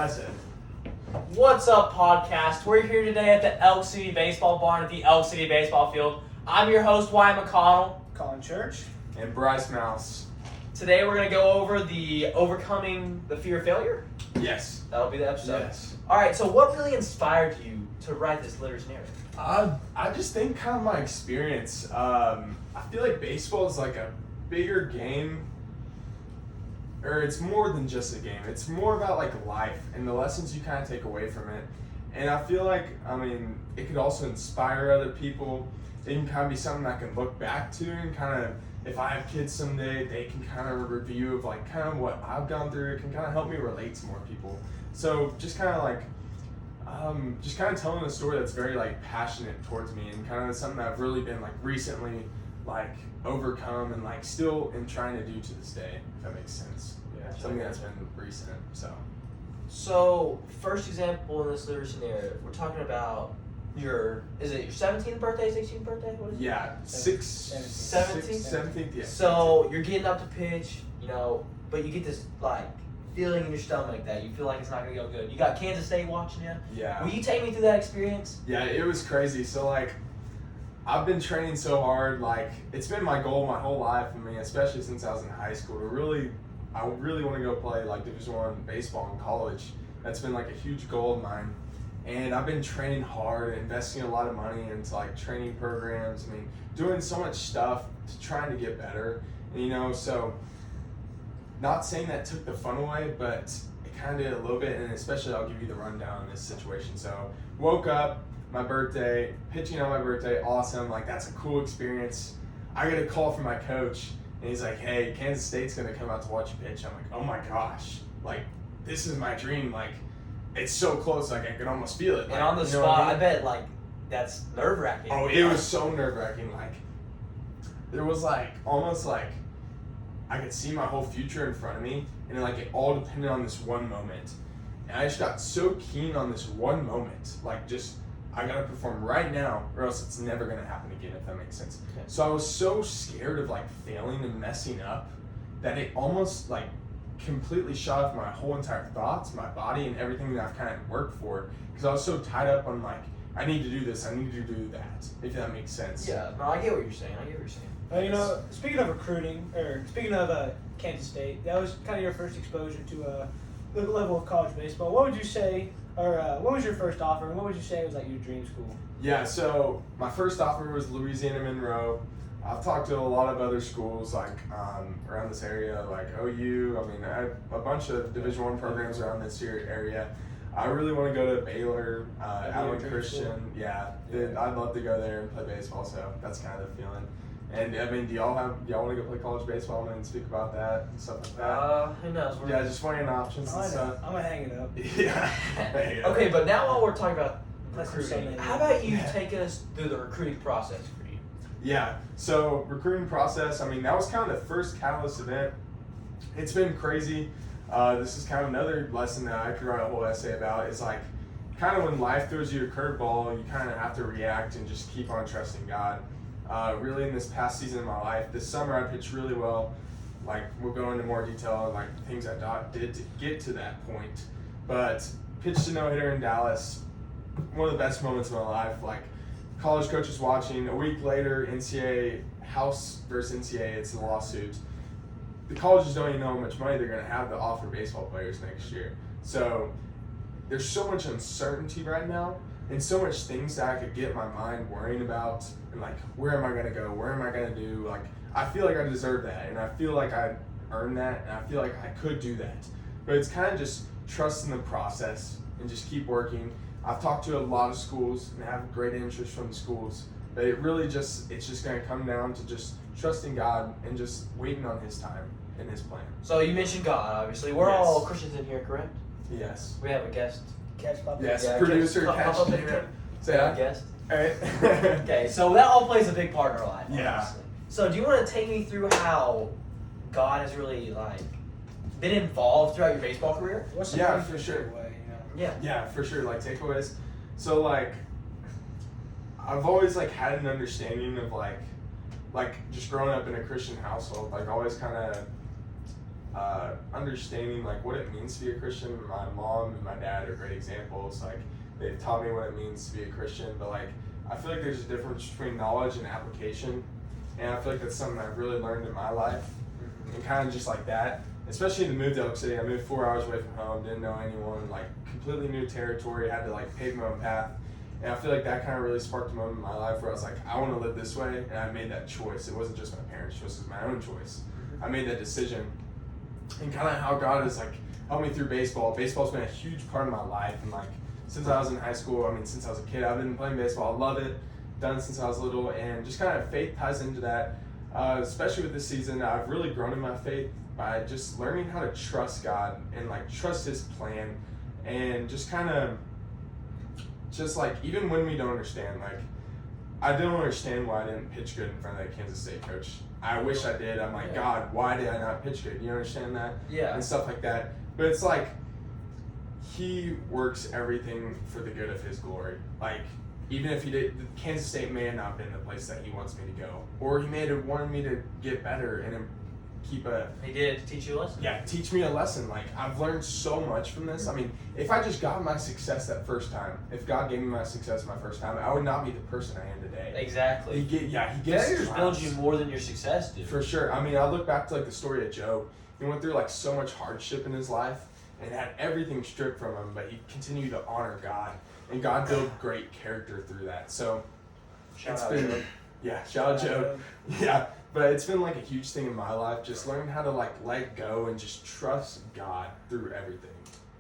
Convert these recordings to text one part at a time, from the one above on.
present. What's up, podcast? We're here today at the Elk City Baseball Barn at the Elk City Baseball Field. I'm your host, Wyatt McConnell. Colin Church. And Bryce Mouse. Today we're going to go over the overcoming the fear of failure. Yes. That'll be the episode. Yes. All right, so what really inspired you to write this literature narrative? I just think kind of my experience. I feel like baseball is like a bigger game, or it's more than just a game. It's more about like life and the lessons you kind of take away from it. And I feel like, it could also inspire other people. It can kind of be something I can look back to and kind of, if I have kids someday, they can kind of review of like kind of what I've gone through. It can kind of help me relate to more people. So just kind of like, just kind of telling a story that's very like passionate towards me and kind of something that I've really been like recently like overcome and like still am trying to do to this day, if that makes sense. Yeah, something that's been recent. So, first example in this literature narrative, we're talking about your 17th birthday, 16th birthday? What is it? Yeah, 17th, yeah. So, you're getting up to pitch, but you get this like feeling in your stomach that you feel like it's not going to go good. You got Kansas State watching you. Yeah. Will you take me through that experience? Yeah, it was crazy. So like, I've been training so hard. Like, it's been my goal my whole life. Especially since I was in high school, I really want to go play like Division I baseball in college. That's been like a huge goal of mine. And I've been training hard, investing a lot of money into like training programs. Doing so much stuff to trying to get better. And, so not saying that took the fun away, but it kind of did a little bit. And especially, I'll give you the rundown in this situation. So woke up, my birthday, pitching on my birthday, awesome. Like, that's a cool experience. I get a call from my coach, and he's like, hey, Kansas State's going to come out to watch you pitch. I'm like, oh my gosh, like, this is my dream. Like, it's so close, like, I could almost feel it. Like, And on the spot, I bet, like, that's nerve-wracking. Oh, it was so nerve-wracking. Like, there was, like, almost, like, I could see my whole future in front of me, and, like, it all depended on this one moment. And I just got so keen on this one moment. Like, just, I gotta perform right now, or else it's never gonna happen again, if that makes sense. Okay. So I was so scared of, like, failing and messing up that it almost, like, completely shut off my whole entire thoughts, my body, and everything that I've kind of worked for. Because I was so tied up on, like, I need to do this, I need to do that, if that makes sense. Yeah, no, I get what you're saying. Speaking of recruiting, or speaking of Kansas State, that was kind of your first exposure to the level of college baseball. What would you say, or what was your first offer, and what would you say was like your dream school? Yeah, so my first offer was Louisiana Monroe. I've talked to a lot of other schools like around this area, like OU. I have a bunch of Division I programs around this area. I really want to go to Baylor, Allen Christian. Yeah, I'd love to go there and play baseball. So that's kind of the feeling. And do y'all want to go play college baseball and speak about that and stuff like that? Who knows? Yeah, just weighing options and stuff. I'm gonna hang it up. Yeah. Okay, but now while we're talking about That's recruiting, something. how about you take us through the recruiting process for you? Yeah, so recruiting process, that was kind of the first Catalyst event. It's been crazy. This is kind of another lesson that I could write a whole essay about. Is like, kind of when life throws you a curveball, you kind of have to react and just keep on trusting God. Really, in this past season of my life, this summer I pitched really well. Like, we'll go into more detail on like things I did to get to that point. But pitched a no-hitter in Dallas, one of the best moments of my life. Like, college coaches watching. A week later, NCAA, House versus NCAA, it's a lawsuit. The colleges don't even know how much money they're going to have to offer baseball players next year. So there's so much uncertainty right now and so much things that I could get my mind worrying about and like, where am I going to go? Where am I going to do? Like, I feel like I deserve that and I feel like I earned that and I feel like I could do that. But it's kind of just trusting the process and just keep working. I've talked to a lot of schools and have great interest from the schools, but it's just going to come down to just trusting God and just waiting on His time and His plan. So you mentioned God, obviously. We're Yes. all Christians in here, correct? Yes. We have a guest. Catch pop. Yes, Yeah, producer pop Cash. up in here. Say We have a that. guest. Alright. Okay, so that all plays a big part in our life. Yeah. Obviously. So do you want to take me through how God has really been involved throughout your baseball career? What's the Yeah, first for sure. takeaway, Yeah. Yeah, for sure. Like, takeaways. So, like, I've always, like, had an understanding of, like just growing up in a Christian household, like, always kind of understanding like what it means to be a Christian. My mom and my dad are great examples. Like they've taught me what it means to be a Christian. But like I feel like there's a difference between knowledge and application, and I feel like that's something I've really learned in my life. And kind of just like that, especially to move to Elk City. I moved 4 hours away from home, didn't know anyone, like completely new territory, had to like pave my own path. And I feel like that kind of really sparked a moment in my life where I was like, I want to live this way, and I made that choice. It wasn't just my parents' choice, it was my own choice. I made that decision. And kind of how God has like helped me through baseball. Baseball's been a huge part of my life, and like since I was in high school, since I was a kid, I've been playing baseball. I love it, done it since I was little, and just kind of faith ties into that. Especially with this season, I've really grown in my faith by just learning how to trust God and like trust His plan, and just kind of just like even when we don't understand, like I don't understand why I didn't pitch good in front of that Kansas State coach. I wish I did. I'm like, God, why did I not pitch good? You understand that? Yeah. And stuff like that. But it's like He works everything for the good of His glory. Like even if He did, Kansas State may have not been the place that He wants me to go, or He may have wanted me to get better and keep a. He did teach you a lesson. Yeah, teach me a lesson. Like I've learned so much from this. If I just got my success that first time, if God gave me my success my first time, I would not be the person I am today. Exactly. He gives failures build you more than your success do. For sure. I look back to like the story of Job. He went through like so much hardship in his life and had everything stripped from him, but he continued to honor God, and God built great character through that. So Shout out Job. Shout out Job. Yeah. But it's been like a huge thing in my life, just learning how to like let go and just trust God through everything.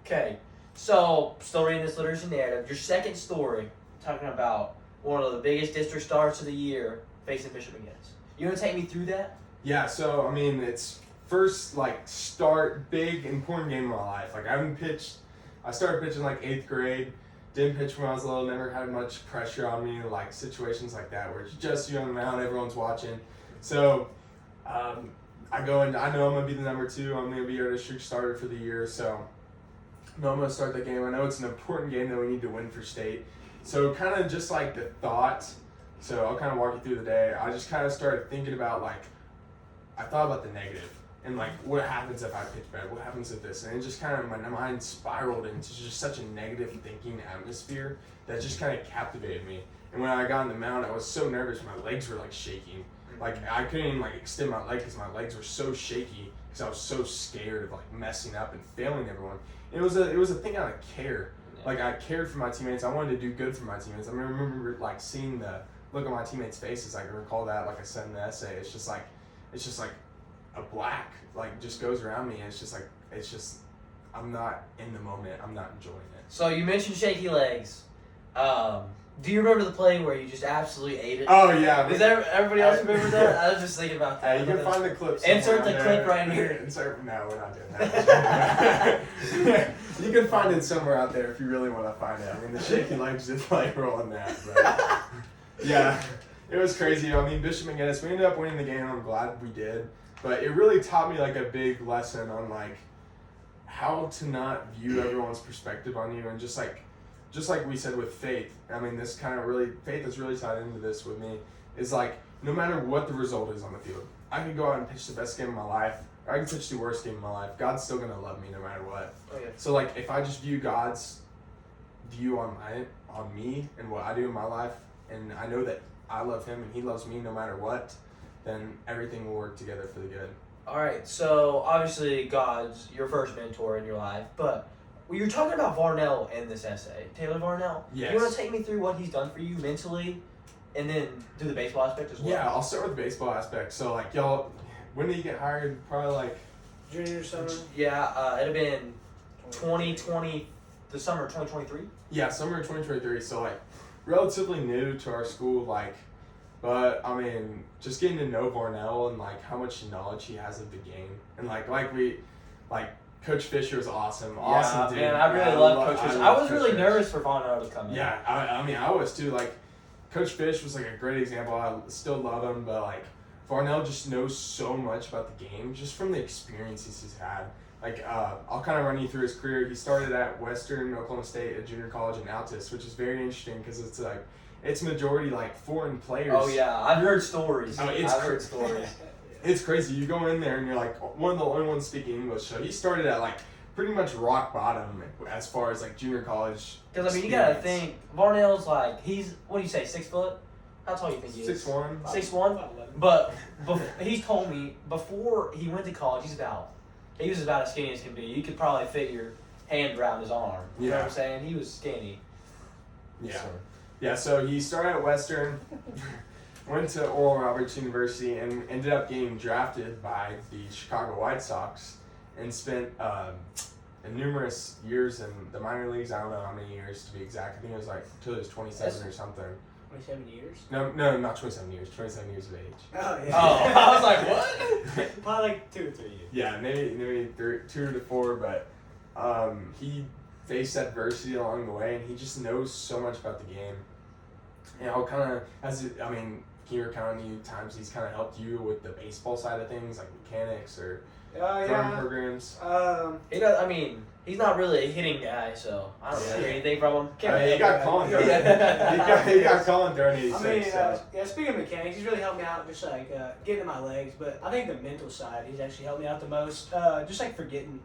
Okay, so still reading this literacy narrative. Your second story, talking about one of the biggest district starts of the year facing Bishop McGinnis. You want to take me through that? Yeah, so it's first like start big important game of my life. Like I started pitching like 8th grade. Didn't pitch when I was little. Never had much pressure on me, like situations like that where it's just you on the mound, everyone's watching. So I go and I know I'm going to be the number 2. I'm going to be our district starter for the year. So I know I'm going to start that game. I know it's an important game that we need to win for state. So kind of just like the thought. So I'll kind of walk you through the day. I just kind of started thinking about like, I thought about the negative. And like, what happens if I pitch bad? What happens if this? And it just kind of, my mind spiraled into just such a negative thinking atmosphere that just kind of captivated me. And when I got on the mound, I was so nervous. My legs were like shaking. Like I couldn't even like extend my leg because my legs were so shaky because I was so scared of like messing up and failing everyone. And it was a thing out of care. Like I cared for my teammates. I wanted to do good for my teammates. I remember like seeing the look on my teammates' faces. I can recall that. Like I said in the essay, it's just like a black like just goes around me. And it's just I'm not in the moment. I'm not enjoying it. So you mentioned shaky legs. Do you remember the play where you just absolutely ate it? Oh yeah. Does everybody else remember that? I was just thinking about that. You can find the clip. Insert the clip right here. No, we're not doing that. You can find it somewhere out there if you really want to find it. The shaky legs did play a role in that. But yeah, it was crazy. Bishop McGinnis, we ended up winning the game, and I'm glad we did. But it really taught me like a big lesson on like how to not view everyone's perspective on you, and just like we said with faith, this kind of really, faith is really tied into this with me, is like, no matter what the result is on the field, I could go out and pitch the best game of my life, or I can pitch the worst game of my life. God's still going to love me no matter what. Okay. So like, if I just view God's view on me and what I do in my life, and I know that I love Him and He loves me no matter what, then everything will work together for the good. All right, so obviously God's your first mentor in your life, but you're talking about Varnell in this essay. Taylor Varnell. Yes. You want to take me through what he's done for you mentally, and then do the baseball aspect as well? Yeah, I'll start with the baseball aspect. So like, y'all, when did you get hired? Probably like junior summer. Yeah, it'd have been 2020, the summer of 2023. Yeah, summer of 2023. So like, relatively new to our school. Like, but just getting to know Varnell and like how much knowledge he has of the game, and like Coach Fisher was awesome. Awesome dude. Man, I really love Coach Fisher. I was really nervous for Varnell to come in. Yeah, I was too. Like, Coach Fish was like a great example. I still love him, but like Varnell just knows so much about the game just from the experiences he's had. Like, I'll kind of run you through his career. He started at Western Oklahoma State, a junior college in Altus, which is very interesting because it's majority like foreign players. Oh yeah, I've heard stories. I've heard stories. it's crazy. You go in there and you're like one of the only ones speaking English. So he started at like pretty much rock bottom as far as like junior college. Because I mean, you gotta experience. think Varnell's like he's what do you say 6 foot? How tall do you think he is? 6'1". 6'1". But he's told me before he went to college, he was about as skinny as can be. You could probably fit your hand around his arm. You know what I'm saying? He was skinny. Yeah. So. Yeah, so he started at Western, went to Oral Roberts University, and ended up getting drafted by the Chicago White Sox and spent numerous years in the minor leagues. I don't know how many years to be exact. I think it was like until he was 27 or something. 27 years? No, not 27 years. 27 years of age. Oh, yeah. Oh, I was like, what? Probably like 2 or 3 years. Yeah, maybe 2 to 4, but he faced adversity along the way, and he just knows so much about the game. And I'll kind of, you're counting times he's kind of helped you with the baseball side of things, like mechanics or throwing programs. He does. I mean, he's not really a hitting guy, so I don't really hear anything from him. He got Colin throwing. He got Colin throwing 86. Speaking of mechanics, he's really helped me out just like getting to my legs. But I think the mental side, he's actually helped me out the most. Just like forgetting.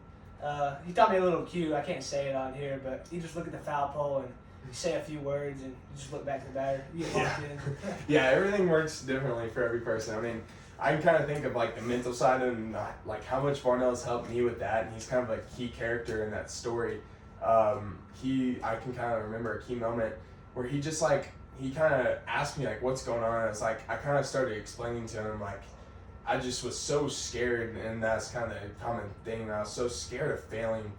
He taught me a little cue. I can't say it on here, but you just look at the foul pole and you say a few words and you just look back to the batter. You get locked in. Yeah, everything works differently for every person. I mean, I can kind of think of like the mental side and like how much Varnell has helped me with that, and he's kind of a key character in that story. I can kind of remember a key moment where he kind of asked me like, what's going on? It's like I kind of started explaining to him like I just was so scared, and that's kind of a common thing. I was so scared of failing,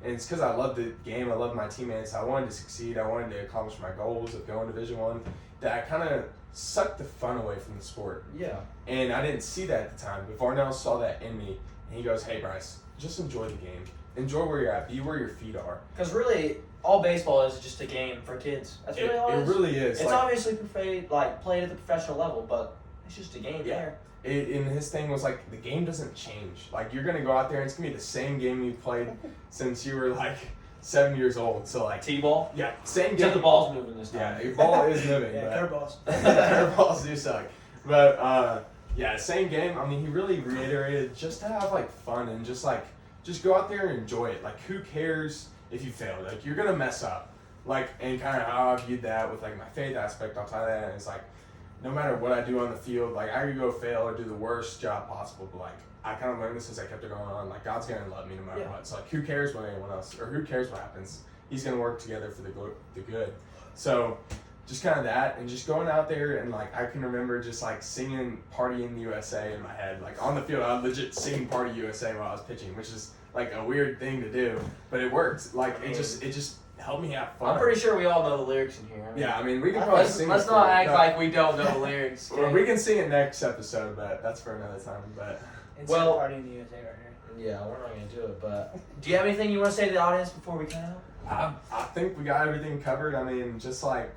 and it's because I love the game. I love my teammates. I wanted to succeed. I wanted to accomplish my goals of going to Division I. That I kind of sucked the fun away from the sport. Yeah. And I didn't see that at the time, but Varnell saw that in me, and he goes, "Hey Bryce, just enjoy the game. Enjoy where you're at. Be where your feet are." Because really, all baseball is just a game for kids. That's really all it is. It really is. It's obviously played at the professional level, but it's just a game there. And his thing was like, the game doesn't change. Like, you're gonna go out there and it's gonna be the same game you've played since you were like 7 years old. So like T-ball. Yeah, same game. Except the ball's moving this time. Yeah, your ball is moving. Yeah, curveballs. Curveballs do suck. But yeah, same game. I mean, he really reiterated just to have like fun and just go out there and enjoy it. Like, who cares if you fail? Like, you're gonna mess up. Like, and kind of how I viewed that with like my faith aspect. I'll tie that in. It's like, no matter what I do on the field, like I could go fail or do the worst job possible, but like I kind of learned this as I kept it going on. Like, God's gonna love me no matter what. So like, who cares what anyone else, or who cares what happens? He's gonna work together for the good. So just kind of that, and just going out there and like I can remember just like singing "Party in the USA" in my head. Like on the field, I would legit sing "Party USA" while I was pitching, which is like a weird thing to do, but it worked. Like it just helped me have fun. I'm pretty sure we all know the lyrics in here. Yeah, I mean, we can probably sing. Let's not act like we don't know the lyrics. Well, we can sing it next episode, but that's for another time. But Well, Party in the USA right here. Yeah, we're not gonna do it. But do you have anything you want to say to the audience before we cut out? I think we got everything covered. I mean, just like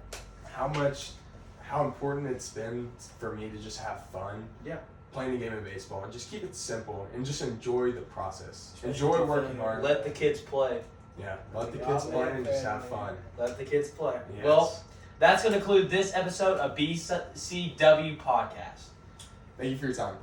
how important it's been for me to just have fun. Yeah. Playing a game of baseball and just keep it simple and just enjoy the process. Enjoy working hard. Let the kids play. Yeah, let the kids play and just have fun. Let the kids play. Yes. Well, that's going to conclude this episode of BCW Podcast. Thank you for your time.